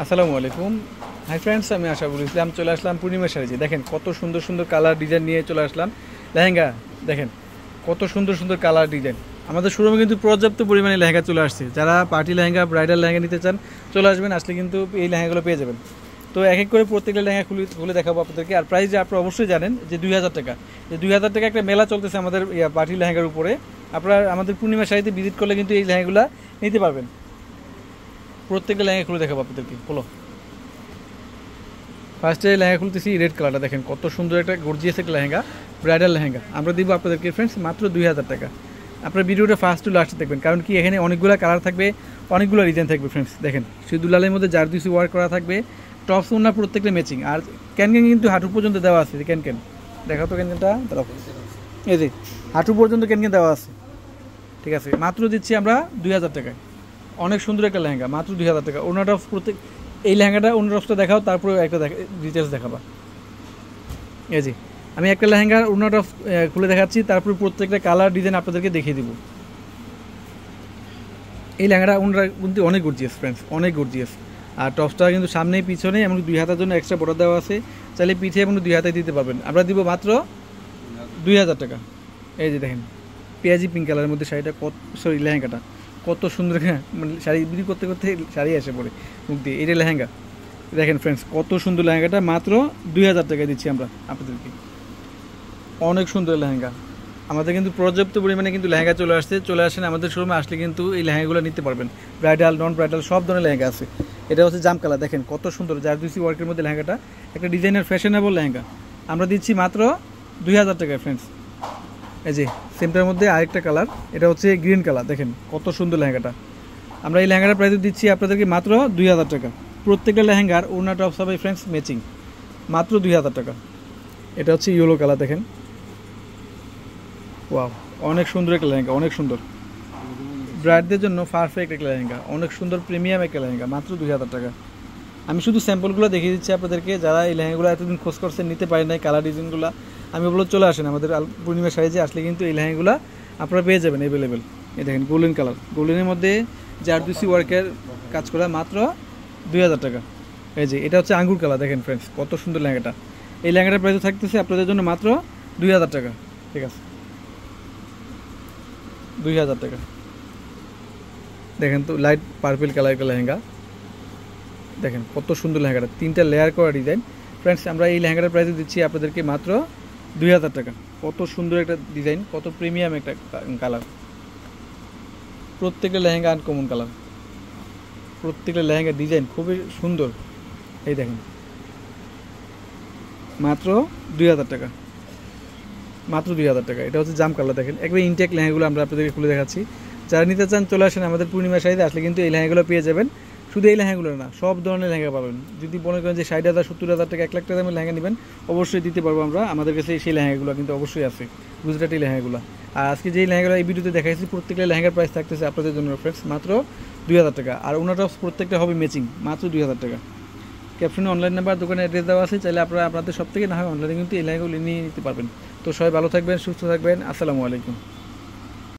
আসসালামু আলাইকুম। Hi friends, আমি আশাফুল ইসলাম চলে আসলাম পূর্ণিমা শাড়িতে। দেখেন কত সুন্দর সুন্দর কালার ডিজাইন নিয়ে চলে আসলাম। লেহেঙ্গা দেখেন কত সুন্দর সুন্দর কালার ডিজাইন। আমাদের শোরুমে কিন্তু পর্যাপ্ত পরিমাণে লেহেঙ্গা চলে আসছে। যারা পার্টি লেহেঙ্গা, ব্রাইডাল লেহেঙ্গা নিতে চান চলে আসবেন, আসলে কিন্তু এই লেহেঙ্গাগুলো পেয়ে যাবেন। তো এক এক করে প্রত্যেকটা লেহেঙ্গা খুলে দেখাবো আপনাদেরকে। আর প্রাইস আপনারা অবশ্যই জানেন যে 2000 টাকা। যে 2000 টাকা একটা মেলা চলতেছে আমাদের পার্টি লেহেঙ্গার উপরে। আপনারা আমাদের পূর্ণিমা শাড়িতে ভিজিট করলে কিন্তু এই লেহেঙ্গাগুলো নিতে পারবেন। প্রত্যেকটা লেহেঙ্গা খুলে দেখাবো আপনাদেরকে। বলো, ফার্স্টে লেহেঙ্গা খুলতেছি। রেড কালারটা দেখেন কত সুন্দর একটা গর্জিয়াস একটা লেহেঙ্গা, ব্রাইডাল লেহেঙ্গা। আমরা দিব আপনাদেরকে ফ্রেন্ডস মাত্র 2000 টাকা। আপনার ভিডিওটা ফার্স্ট টু লাস্টে দেখবেন, কারণ কি এখানে অনেকগুলো কালার থাকবে, অনেকগুলো ডিজাইন থাকবে ফ্রেন্ডস। দেখেন শুধু লালের মধ্যে জারদুসি ওয়ার্ক করা থাকবে, টপস ওনা প্রত্যেকটা ম্যাচিং। আর ক্যানক্যান কিন্তু হাঁটু পর্যন্ত দেওয়া আছে। ক্যানক্যান দেখাও তো, ক্যানক্যানটা দাঁড়াও। এই যে হাঁটু পর্যন্ত ক্যানক্যান দেওয়া আছে। ঠিক আছে, মাত্র দিচ্ছি আমরা 2000 টাকায়। অনেক সুন্দর একটা লেহেঙ্গা, মাত্র 2000 টাকা। ওনাটা প্রত্যেক এই লেহেঙ্গাটা অন্য রফটা দেখাও, তারপরে একটা ডিটেলস দেখাবা। এই যে আমি একটা লেহেঙ্গার অন্য রফ খুলে দেখাচ্ছি, তারপরে প্রত্যেকটা কালার ডিজাইন আপনাদেরকে দেখিয়ে দিব। এই লেহেঙ্গাটা ওনারা কিন্তু অনেক গর্জিয়াস ফ্রেন্ডস, অনেক গর্জিয়াস। আর টপসটা কিন্তু সামনেই পিছনে এমন 2 হাতার জন্য এক্সট্রা বর্ডার দেওয়া আছে। চাইলে পিঠে এবং 2 হাতে দিতে পারবেন। আমরা দিব মাত্র 2000 টাকা। এই যে দেখেন পেঁয়াজি পিঙ্ক কালারের মধ্যে শাড়িটা, লেহেঙ্গাটা কত সুন্দর। হ্যাঁ, মানে শাড়ি বিক্রি করতে করতে শাড়ি এসে পড়ে মুখ দিয়ে। এটা লেহেঙ্গা দেখেন ফ্রেন্ডস, কত সুন্দর লেহেঙ্গাটা। মাত্র 2000 টাকায় দিচ্ছি আমরা আপনাদেরকে। অনেক সুন্দর লেহেঙ্গা। আমাদের কিন্তু পর্যাপ্ত পরিমাণে কিন্তু লেহেঙ্গা চলে আসেন আমাদের শোরুমে। আসলে কিন্তু এই লেহেঙ্গাগুলো নিতে পারবেন। ব্রাইডাল, নন ব্রাইডাল সব ধরনের লেহেঙ্গা আছে। এটা হচ্ছে জাম কালার, দেখেন কত সুন্দর জারদুসি ওয়ার্কের মধ্যে লেহেঙ্গাটা। একটা ডিজাইনার ফ্যাশনেবল লেহেঙ্গা আমরা দিচ্ছি মাত্র 2000 টাকায় ফ্রেন্ডস। এই যে সেমটার মধ্যে আরেকটা কালার, এটা হচ্ছে গ্রিন কালার। দেখেন কত সুন্দর লেহেঙ্গাটা। আমরা এই লেহেঙ্গাটার প্রাইস দিচ্ছি আপনাদেরকে মাত্র 2000 টাকা। প্রত্যেকটা লেহেঙ্গার ওড়না টপস হবে ফ্রেন্ডস ম্যাচিং, মাত্র 2000 টাকা। এটা হচ্ছে ইয়েলো কালার, দেখেন ওয়াও, অনেক সুন্দর একটা লেহেঙ্গা, অনেক সুন্দর। ব্রাইডদের জন্য পারফেক্ট একটা লেহেঙ্গা, অনেক সুন্দর প্রিমিয়াম একটা লেহেঙ্গা, মাত্র 2000 টাকা। আমি শুধু স্যাম্পলগুলো দেখিয়ে দিচ্ছি আপনাদেরকে। যারা এই লেহেঙ্গাগুলো এতদিন খোঁজ করছেন, নিতে পারেন নাই কালার ডিজাইনগুলো, আমি বলবো চলে আসেন আমাদের পূর্ণিমা শাড়িতে। আসলে কিন্তু এই লেহেঙ্গাগুলো আপনারা পেয়ে যাবেন অ্যাভেলেবেল। এই দেখেন গোল্ডেন কালার, গোল্ডেনের মধ্যে জারদুসি ওয়ার্কের কাজ করা, মাত্র 2000 টাকা। এই যে এটা হচ্ছে আঙ্গুর কালার, দেখেন ফ্রেন্ডস কত সুন্দর লেহেঙ্গাটা। এই লেহেঙ্গাটার প্রাইস থাকতেছে আপনাদের জন্য মাত্র 2000 টাকা। ঠিক আছে, 2000 টাকা। দেখেন তো লাইট পার্পল কালার একটা লেহেঙ্গা, দেখেন কত সুন্দর লেহেঙ্গাটা, 3টা লেয়ার করা ডিজাইন ফ্রেন্ডস। আমরা এই লেহেঙ্গাটার প্রাইস দিচ্ছি আপনাদেরকে মাত্র 2000 টাকা। কত সুন্দর একটা ডিজাইন, কত প্রিমিয়াম একটা কালার। প্রত্যেকটা লেহেঙ্গা আনকমন কালার, প্রত্যেকটা লেহেঙ্গা ডিজাইন খুবই সুন্দর। এই দেখেন মাত্র 2000 টাকা, মাত্র 2000 টাকা। এটা হচ্ছে জাম কালার, দেখেন একবার ইনটেক লেহেঙ্গাগুলো আমরা আপনাদেরকে খুলে দেখাচ্ছি। যারা নিতে চান চলে আসেন আমাদের পূর্ণিমা শাড়িতে। আসলে কিন্তু এই লেহেঙ্গাগুলো পেয়ে যাবেন। শুধু এই লেহেঙ্গাগুলো না, সব ধরনের লেহেঙ্গা পাবেন। যদি মনে করেন যে 60,000 70,000 টাকা 1 লাখ টাকা দামের লেহেঙ্গা নেবেন, অবশ্যই দিতে পারবো আমরা। আমাদের কাছে সেই লেহেঙ্গাগুলো কিন্তু অবশ্যই আছে, গুজরাটি লেহেঙ্গাগুলো। আর আজকে যেই লেহেঙ্গাগুলো এই ভিডিওতে দেখাইছি, প্রত্যেকটা লেহেঙ্গার প্রাইস থাকতেছে আপনাদের জন্য ফ্রেন্ডস মাত্র 2000 টাকা। আর ওনার টপস প্রত্যেকটা হবে ম্যাচিং, মাত্র 2000 টাকা। ক্যাপশনে অনলাইন নাম্বার, দোকানের অ্যাড্রেস দেওয়া আছে। চাইলে আপনারা আপনাদের সব থেকে না হয় অনলাইনে কিন্তু এই লেহেঙ্গাগুলো নিয়ে নিতে পারবেন। তো সবাই ভালো থাকবেন, সুস্থ থাকবেন। আসসালামু আলাইকুম।